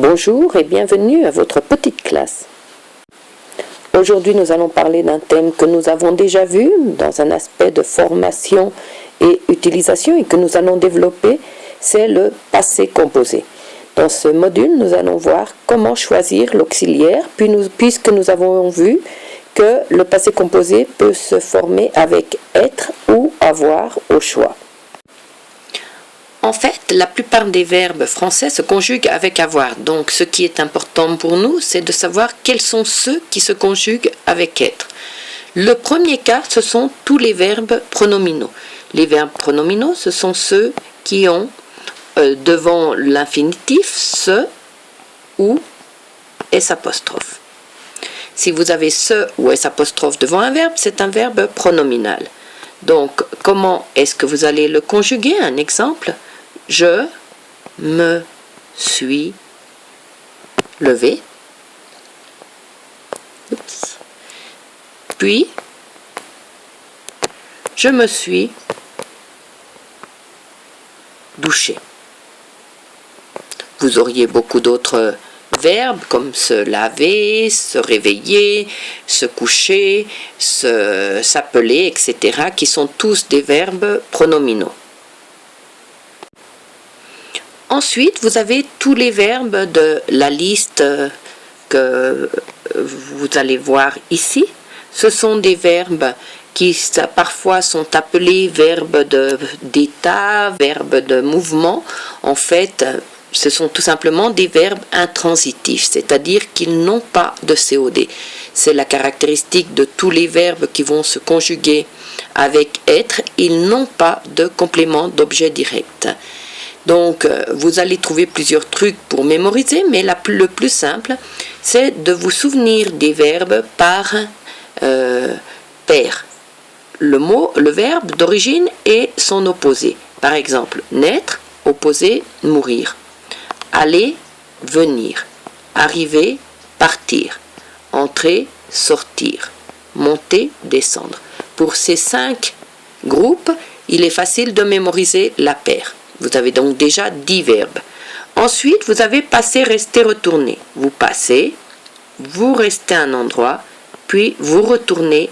Bonjour et bienvenue à votre petite classe. Aujourd'hui, nous allons parler d'un thème que nous avons déjà vu dans un aspect de formation et utilisation et que nous allons développer, c'est le passé composé. Dans ce module, nous allons voir comment choisir l'auxiliaire, puisque nous avons vu que le passé composé peut se former avec être ou avoir au choix. En fait, la plupart des verbes français se conjuguent avec avoir. Donc, ce qui est important pour nous, c'est de savoir quels sont ceux qui se conjuguent avec être. Le premier cas, ce sont tous les verbes pronominaux. Les verbes pronominaux, ce sont ceux qui ont devant l'infinitif ce ou s'. Si vous avez ce ou s' devant un verbe, c'est un verbe pronominal. Donc, comment est-ce que vous allez le conjuguer? Un exemple. Je me suis levé. Oups. Puis, je me suis douché. Vous auriez beaucoup d'autres verbes comme se laver, se réveiller, se coucher, s'appeler, etc., qui sont tous des verbes pronominaux. Ensuite, vous avez tous les verbes de la liste que vous allez voir ici. Ce sont des verbes qui parfois sont appelés verbes d'état, verbes de mouvement. En fait, ce sont tout simplement des verbes intransitifs, c'est-à-dire qu'ils n'ont pas de COD. C'est la caractéristique de tous les verbes qui vont se conjuguer avec être. Ils n'ont pas de complément d'objet direct. Donc, vous allez trouver plusieurs trucs pour mémoriser, mais le plus simple, c'est de vous souvenir des verbes par paire. Le verbe d'origine et son opposé. Par exemple, naître, opposé, mourir. Aller, venir. Arriver, partir. Entrer, sortir. Monter, descendre. Pour ces 5 groupes, il est facile de mémoriser la paire. Vous avez donc déjà 10 verbes. Ensuite, vous avez passé, resté, retourné. Vous passez, vous restez à un endroit, puis vous retournez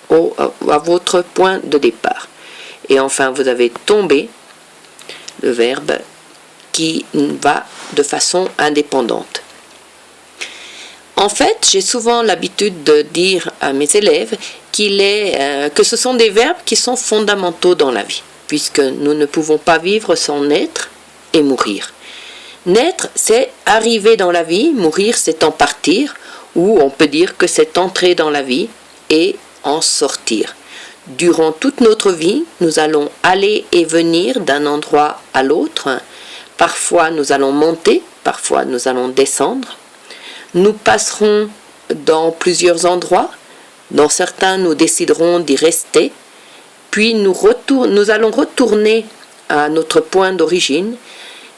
à votre point de départ. Et enfin, vous avez tombé, le verbe qui va de façon indépendante. En fait, j'ai souvent l'habitude de dire à mes élèves que ce sont des verbes qui sont fondamentaux dans la vie, puisque nous ne pouvons pas vivre sans naître et mourir. Naître, c'est arriver dans la vie, mourir, c'est en partir, ou on peut dire que c'est entrer dans la vie et en sortir. Durant toute notre vie, nous allons aller et venir d'un endroit à l'autre. Parfois, nous allons monter, parfois, nous allons descendre. Nous passerons dans plusieurs endroits. Dans certains, nous déciderons d'y rester. Puis, nous allons retourner à notre point d'origine.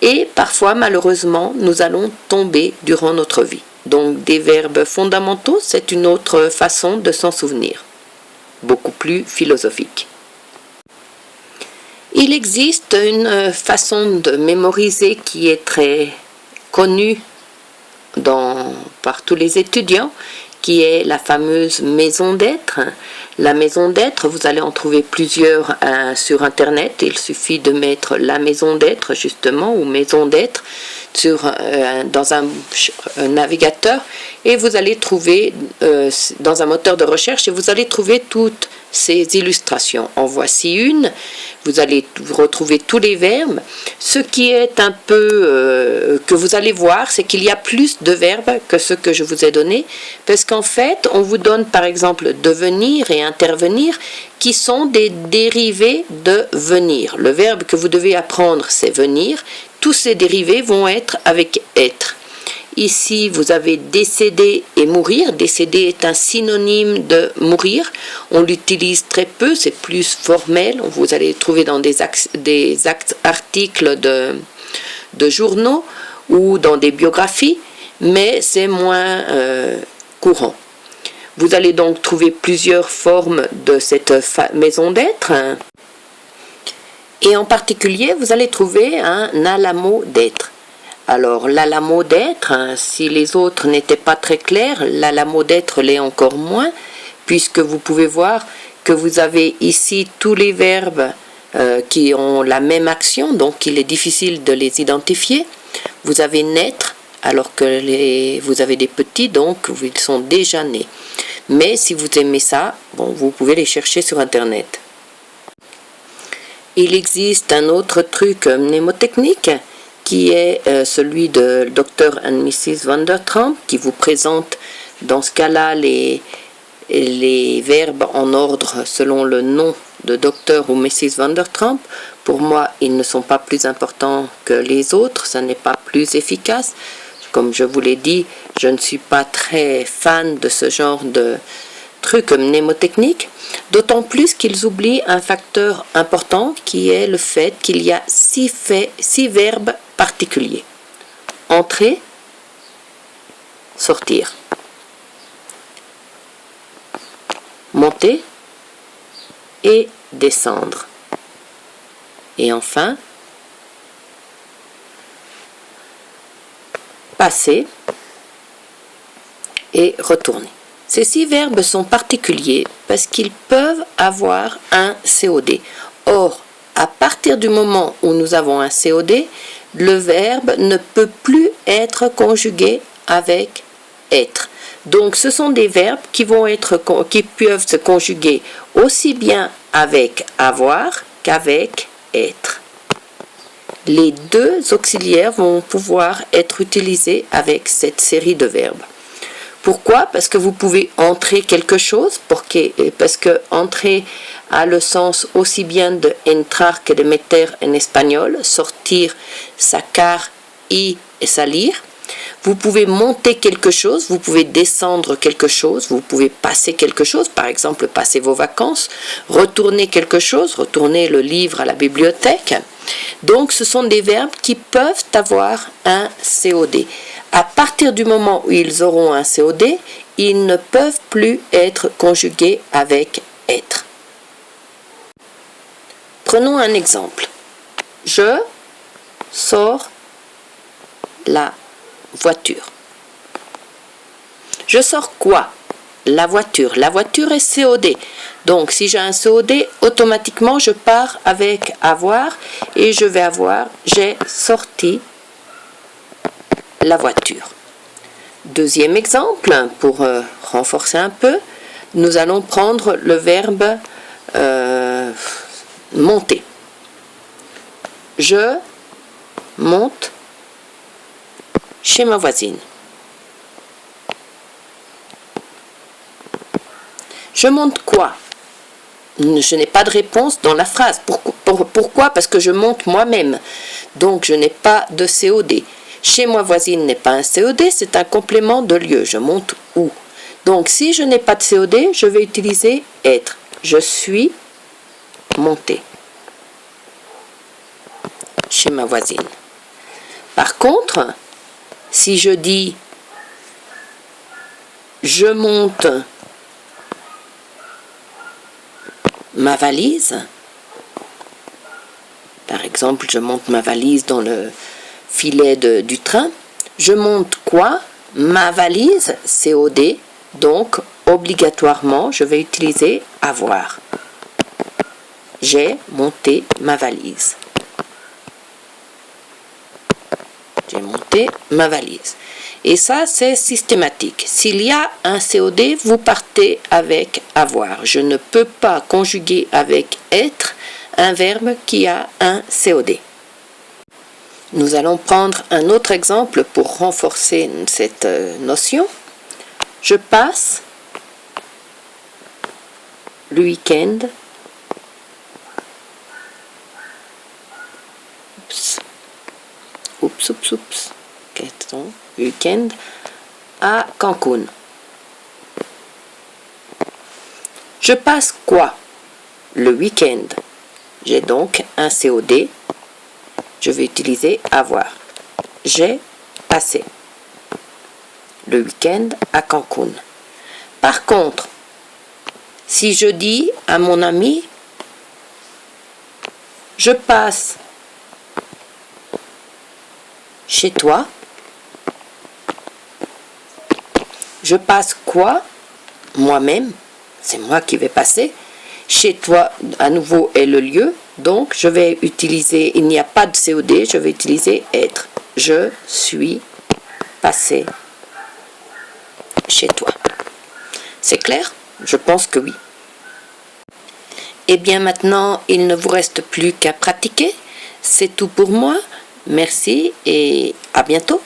Et parfois, malheureusement, nous allons tomber durant notre vie. Donc, des verbes fondamentaux, c'est une autre façon de s'en souvenir. Beaucoup plus philosophique. Il existe une façon de mémoriser qui est très connue par tous les étudiants, qui est la fameuse maison d'être. La maison d'être, vous allez en trouver plusieurs sur Internet. Il suffit de mettre la maison d'être, justement, ou maison d'être, dans un navigateur, et vous allez trouver dans un moteur de recherche, et vous allez trouver toutes ces illustrations. En voici une. Vous allez retrouver tous les verbes. Ce qui est un peu que vous allez voir, c'est qu'il y a plus de verbes que ce que je vous ai donné, parce qu'en fait, on vous donne par exemple devenir et intervenir, qui sont des dérivés de venir. Le verbe que vous devez apprendre, c'est venir. Tous ces dérivés vont être avec être. Ici, vous avez décéder et mourir. Décéder est un synonyme de mourir. On l'utilise très peu, c'est plus formel. Vous allez le trouver dans des articles de journaux ou dans des biographies, mais c'est moins courant. Vous allez donc trouver plusieurs formes de cette maison d'être. Et en particulier, vous allez trouver un alamo d'être. Alors, la mot d'être, hein, si les autres n'étaient pas très clairs, la mot d'être l'est encore moins, puisque vous pouvez voir que vous avez ici tous les verbes qui ont la même action, donc il est difficile de les identifier. Vous avez naître, alors que vous avez des petits, donc ils sont déjà nés. Mais si vous aimez ça, bon, vous pouvez les chercher sur Internet. Il existe un autre truc mnémotechnique qui est celui de Dr. and Mrs. Vandertramp, qui vous présente dans ce cas-là les verbes en ordre selon le nom de Dr. ou Mrs. Vandertramp. Pour moi, ils ne sont pas plus importants que les autres, ça n'est pas plus efficace. Comme je vous l'ai dit, je ne suis pas très fan de ce genre de trucs mnémotechniques, d'autant plus qu'ils oublient un facteur important qui est le fait qu'il y a 6 verbes particuliers. Entrer, sortir, monter et descendre. Et enfin, passer et retourner. Ces 6 verbes sont particuliers parce qu'ils peuvent avoir un COD. Or, à partir du moment où nous avons un COD, le verbe ne peut plus être conjugué avec être. Donc, ce sont des verbes qui peuvent se conjuguer aussi bien avec avoir qu'avec être. Les deux auxiliaires vont pouvoir être utilisés avec cette série de verbes. Pourquoi? Parce que vous pouvez entrer quelque chose, parce que entrer a le sens aussi bien de entrar que de meter en espagnol, sortir, sacar, y et salir. Vous pouvez monter quelque chose, vous pouvez descendre quelque chose, vous pouvez passer quelque chose, par exemple passer vos vacances, retourner quelque chose, retourner le livre à la bibliothèque. Donc ce sont des verbes qui peuvent avoir un COD. À partir du moment où ils auront un COD, ils ne peuvent plus être conjugués avec être. Prenons un exemple. Je sors la voiture. Je sors quoi? La voiture. La voiture est COD. Donc, si j'ai un COD, automatiquement, je pars avec avoir et je vais avoir j'ai sorti la voiture. Deuxième exemple, pour renforcer un peu, nous allons prendre le verbe monter. Je monte chez ma voisine. Je monte quoi? Je n'ai pas de réponse dans la phrase. Pourquoi? Parce que je monte moi-même. Donc, je n'ai pas de COD. Chez ma voisine n'est pas un COD, c'est un complément de lieu. Je monte où? Donc, si je n'ai pas de COD, je vais utiliser être. Je suis monté chez ma voisine. Par contre, si je dis je monte ma valise, par exemple, je monte ma valise dans le filet du train, je monte quoi? Ma valise, COD, donc obligatoirement, je vais utiliser avoir. J'ai monté ma valise. J'ai monté ma valise. Et ça, c'est systématique. S'il y a un COD, vous partez avec avoir. Je ne peux pas conjuguer avec être un verbe qui a un COD. Nous allons prendre un autre exemple pour renforcer cette notion. Je passe le week-end week-end à Cancun. Je passe quoi? Le week-end. J'ai donc un COD. Je vais utiliser avoir. J'ai passé le week-end à Cancun. Par contre, si je dis à mon ami, je passe chez toi. Je passe quoi? Moi-même, c'est moi qui vais passer. Chez toi, à nouveau, est le lieu. Donc, je vais utiliser, il n'y a pas de COD, je vais utiliser être. Je suis passé chez toi. C'est clair? Je pense que oui. Et bien maintenant, il ne vous reste plus qu'à pratiquer. C'est tout pour moi. Merci et à bientôt.